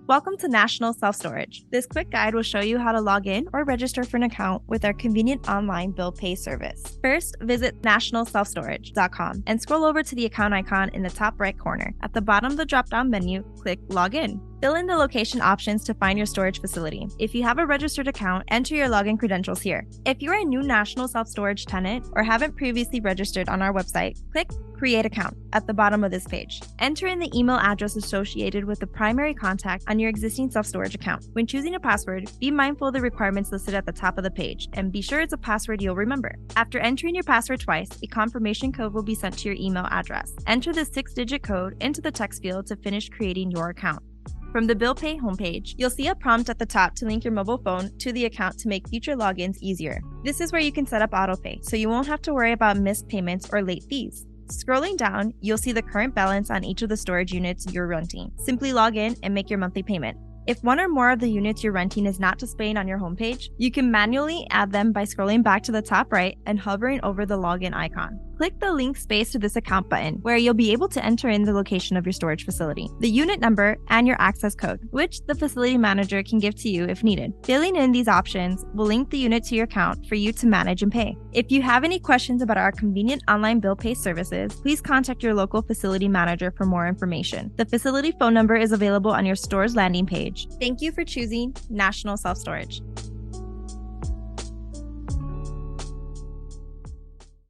Welcome to National Self-Storage. This quick guide will show you how to log in or register for an account with our convenient online bill pay service. First, visit nationalselfstorage.com and scroll over to the account icon in the top right corner. At the bottom of the drop-down menu, click Login. Fill in the location options to find your storage facility. If you have a registered account, enter your login credentials here. If you're a new National Self-Storage tenant or haven't previously registered on our website, click Create Account at the bottom of this page. Enter in the email address associated with the primary contact on your existing self-storage account. When choosing a password, be mindful of the requirements listed at the top of the page and be sure it's a password you'll remember. After entering your password twice, a confirmation code will be sent to your email address. Enter the 6-digit code into the text field to finish creating your account. From the Bill Pay homepage, you'll see a prompt at the top to link your mobile phone to the account to make future logins easier. This is where you can set up autopay, so you won't have to worry about missed payments or late fees. Scrolling down, you'll see the current balance on each of the storage units you're renting. Simply log in and make your monthly payment. If one or more of the units you're renting is not displayed on your homepage, you can manually add them by scrolling back to the top right and hovering over the login icon. Click the link space to this account button, where you'll be able to enter in the location of your storage facility, the unit number, and your access code, which the facility manager can give to you if needed. Filling in these options will link the unit to your account for you to manage and pay. If you have any questions about our convenient online bill pay services, please contact your local facility manager for more information. The facility phone number is available on your store's landing page. Thank you for choosing National Self-Storage.